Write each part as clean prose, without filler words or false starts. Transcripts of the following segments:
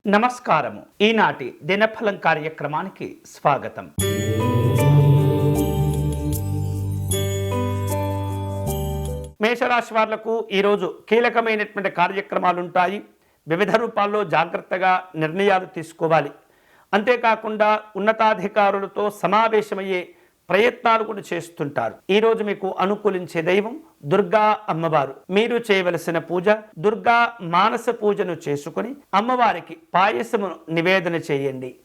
నమస్కారము. ఈనాటి దినఫలం కార్యక్రమానికి స్వాగతం. మేషరాశి వాళ్లకు ఈరోజు కీలకమైనటువంటి కార్యక్రమాలు ఉంటాయి. వివిధ రూపాల్లో జాగ్రత్తగా నిర్ణయాలు తీసుకోవాలి. అంతేకాకుండా ఉన్నతాధికారులతో సమావేశమయ్యే ప్రయత్నాలు కూడా చేస్తుంటారు. ఈరోజు మీకు అనుకూలించే దైవం దుర్గా అమ్మవారు. మీరు చేయవలసిన పూజ దుర్గా మానస పూజను చేసుకుని అమ్మవారికి పాయసమును నివేదన చేయండి.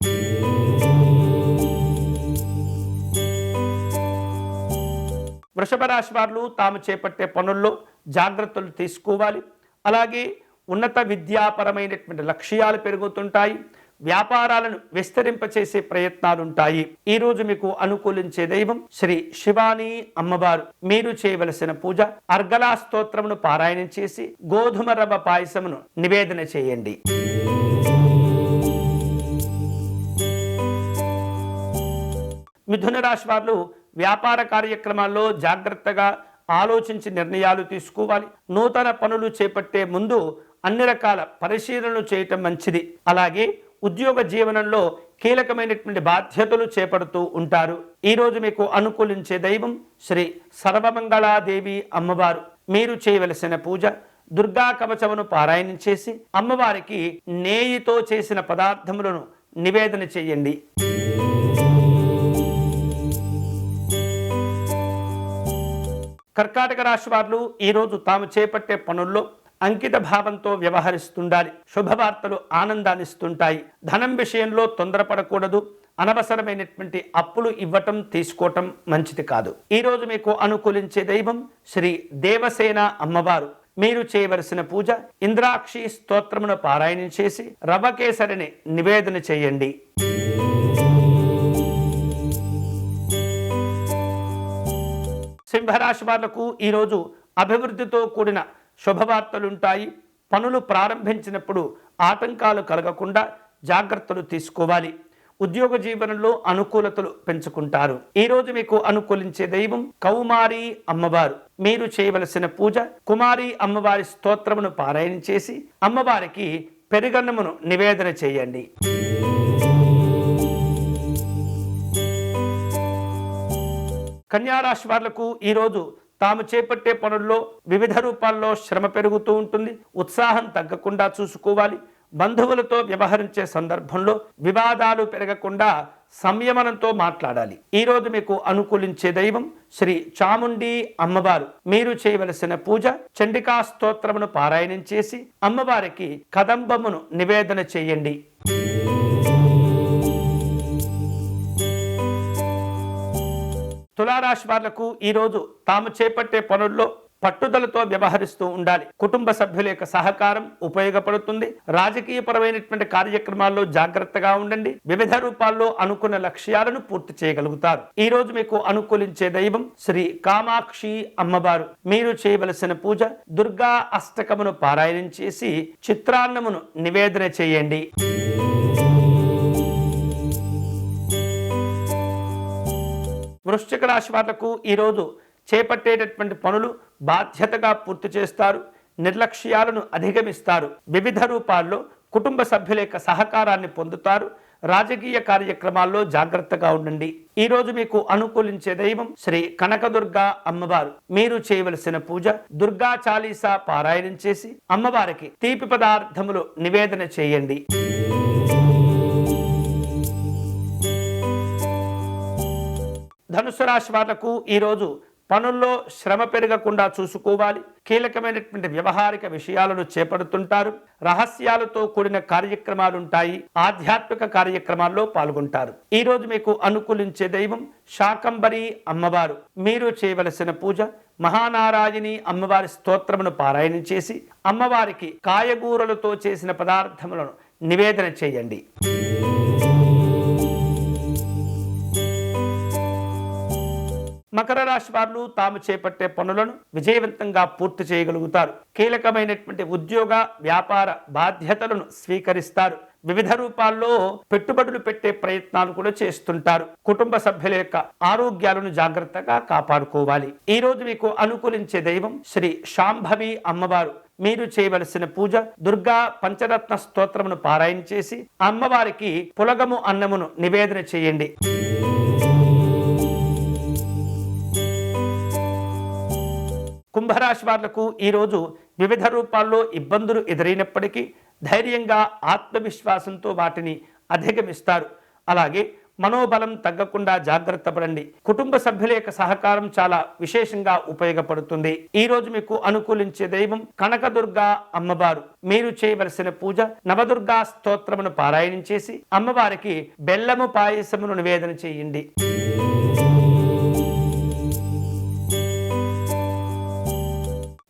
వృషభ రాశి వారు తాము చేపట్టే పనుల్లో జాగ్రత్తలు తీసుకోవాలి. అలాగే ఉన్నత విద్యాపరమైనటువంటి లక్ష్యాలు పెరుగుతుంటాయి. వ్యాపారాలను విస్తరింపచేసే ప్రయత్నాలుంటాయి. ఈరోజు మీకు అనుకూలించే దైవం శ్రీ శివాని అమ్మవారు. మీరు చేయవలసిన పూజ అర్గలా స్తోత్రమును పారాయణం చేసి గోధుమ రవ్వ పాయసమును నివేదన చేయండి. మిథున రాశి వారు వ్యాపార కార్యక్రమాల్లో జాగ్రత్తగా ఆలోచించి నిర్ణయాలు తీసుకోవాలి. నూతన పనులు చేపట్టే ముందు అన్ని రకాల పరిశీలనలు చేయటం మంచిది. అలాగే ఉద్యోగ జీవనంలో కీలకమైనటువంటి బాధ్యతలు చేపడుతూ ఉంటారు. ఈరోజు మీకు అనుకూలించే దైవం శ్రీ సర్వమంగళాదేవి అమ్మవారు. మీరు చేయవలసిన పూజ దుర్గా కవచమును పారాయణం చేసి అమ్మవారికి నేయితో చేసిన పదార్థములను నివేదన చేయండి. కర్కాటక రాశి వారు ఈరోజు తాము చేపట్టే పనుల్లో అంకిత భావంతో వ్యవహరిస్తుండాలి. శుభవార్తలు ఆనందాన్నిస్తుంటాయి. ధనం విషయంలో తొందరపడకూడదు. అనవసరమైనటువంటి అప్పులు ఇవ్వటం తీసుకోవటం మంచిది కాదు. ఈరోజు మీకు అనుకూలించే దైవం శ్రీ దేవసేన అమ్మవారు. మీరు చేయవలసిన పూజ ఇంద్రాక్షి స్తోత్రమును పారాయణం చేసి రవ్వకేసరిని నివేదన చేయండి. సింహరాశి వాళ్లకు ఈరోజు అభివృద్ధితో కూడిన శుభవార్తలుంటాయి. పనులు ప్రారంభించినప్పుడు ఆటంకాలు కలగకుండా జాగ్రత్తలు తీసుకోవాలి. ఉద్యోగ జీవనంలో అనుకూలతలు పెంచుకుంటారు. ఈరోజు మీకు అనుకూలించే దైవం కౌమారి అమ్మవారు. మీరు చేయవలసిన పూజ కుమారి అమ్మవారి స్తోత్రమును పారాయణం చేసి అమ్మవారికి పెరుగన్నమును నివేదన చేయండి. కన్యారాశి వాళ్లకు ఈరోజు తాము చేపట్టే పనుల్లో వివిధ రూపాల్లో శ్రమ పెరుగుతూ ఉంటుంది. ఉత్సాహం తగ్గకుండా చూసుకోవాలి. బంధువులతో వ్యవహరించే సందర్భంలో వివాదాలు పెరగకుండా సంయమనంతో మాట్లాడాలి. ఈరోజు మీకు అనుకూలించే దైవం శ్రీ చాముండి అమ్మవారు. మీరు చేయవలసిన పూజ చండికా స్తోత్రమును పారాయణం చేసి అమ్మవారికి కదంబమును నివేదన చేయండి. తులారాశి వాళ్లకు ఈరోజు తాము చేపట్టే పనుల్లో పట్టుదలతో వ్యవహరిస్తూ ఉండాలి. కుటుంబ సభ్యుల యొక్క సహకారం ఉపయోగపడుతుంది. రాజకీయపరమైనటువంటి కార్యక్రమాల్లో జాగ్రత్తగా ఉండండి. వివిధ రూపాల్లో అనుకున్న లక్ష్యాలను పూర్తి చేయగలుగుతారు. ఈ రోజు మీకు అనుకూలించే దైవం శ్రీ కామాక్షి అమ్మవారు. మీరు చేయవలసిన పూజ దుర్గా అష్టకమును పారాయణం చేసి చిత్రాన్నమును నివేదన చేయండి. వృశ్చిక రాశి వాళ్లకు ఈరోజు చేపట్టేటటువంటి పనులు బాధ్యతగా పూర్తి చేస్తారు. నిర్లక్ష్యాలను అధిగమిస్తారు. వివిధ రూపాల్లో కుటుంబ సభ్యుల యొక్క సహకారాన్ని పొందుతారు. రాజకీయ కార్యక్రమాల్లో జాగ్రత్తగా ఉండండి. ఈరోజు మీకు అనుకూలించే దైవం శ్రీ కనకదుర్గా అమ్మవారు. మీరు చేయవలసిన పూజ దుర్గా చాలీసా పారాయణం చేసి అమ్మవారికి తీపి పదార్థములు నివేదన చేయండి. ధనుసు రాశి వాళ్లకు ఈరోజు పనుల్లో శ్రమ పెరగకుండా చూసుకోవాలి. కీలకమైనటువంటి వ్యవహారిక విషయాలను చేపడుతుంటారు. రహస్యాలతో కూడిన కార్యక్రమాలుంటాయి. ఆధ్యాత్మిక కార్యక్రమాల్లో పాల్గొంటారు. ఈరోజు మీకు అనుకూలించే దైవం శాకంబరి అమ్మవారు. మీరు చేయవలసిన పూజ మహానారాయణి అమ్మవారి స్తోత్రమును పారాయణం చేసి అమ్మవారికి కాయగూరలతో చేసిన పదార్థములను నివేదన చేయండి. మకర రాశి వారు తాము చేపట్టే పనులను విజయవంతంగా పూర్తి చేయగలుగుతారు. కీలకమైనటువంటి ఉద్యోగ వ్యాపార బాధ్యతలను స్వీకరిస్తారు. వివిధ రూపాల్లో పెట్టుబడులు పెట్టే ప్రయత్నాలు కూడా చేస్తుంటారు. కుటుంబ సభ్యుల యొక్క ఆరోగ్యాలను జాగ్రత్తగా కాపాడుకోవాలి. ఈ రోజు మీకు అనుకూలించే దైవం శ్రీ శాంభవి అమ్మవారు. మీరు చేయవలసిన పూజ దుర్గా పంచరత్న స్తోత్రమును పారాయణ చేసి అమ్మవారికి పులగము అన్నమును నివేదన చేయండి. కుంభరాశి వాళ్లకు ఈరోజు వివిధ రూపాల్లో ఇబ్బందులు ఎదురైనప్పటికీ ధైర్యంగా ఆత్మవిశ్వాసంతో వాటిని అధిగమిస్తారు. అలాగే మనోబలం తగ్గకుండా జాగ్రత్త పడండి. కుటుంబ సభ్యుల యొక్క సహకారం చాలా విశేషంగా ఉపయోగపడుతుంది. ఈ రోజు మీకు అనుకూలించే దైవం కనకదుర్గా అమ్మవారు. మీరు చేయవలసిన పూజ నవదుర్గా స్తోత్రమును పారాయణం చేసి అమ్మవారికి బెల్లము పాయసమును నివేదన చేయండి.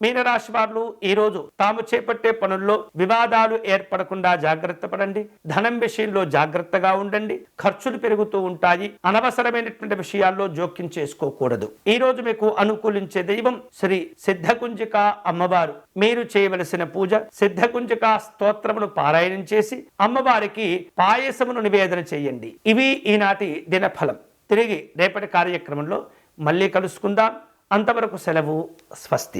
మీనరాశి వారు ఈరోజు తాము చేపట్టే పనుల్లో వివాదాలు ఏర్పడకుండా జాగ్రత్త పడండి. ధనం విషయంలో జాగ్రత్తగా ఉండండి. ఖర్చులు పెరుగుతూ ఉంటాయి. అనవసరమైనటువంటి విషయాల్లో జోక్యం చేసుకోకూడదు. ఈ రోజు మీకు అనుకూలించే దైవం శ్రీ సిద్ధకుంజిక అమ్మవారు. మీరు చేయవలసిన పూజ సిద్ధకుంజిక స్తోత్రమును పారాయణం చేసి అమ్మవారికి పాయసమును నివేదన చేయండి. ఇవి ఈనాటి దినఫలం. తిరిగి రేపటి కార్యక్రమంలో మళ్ళీ కలుసుకుందాం. అంతవరకు సెలవు. స్వస్తి.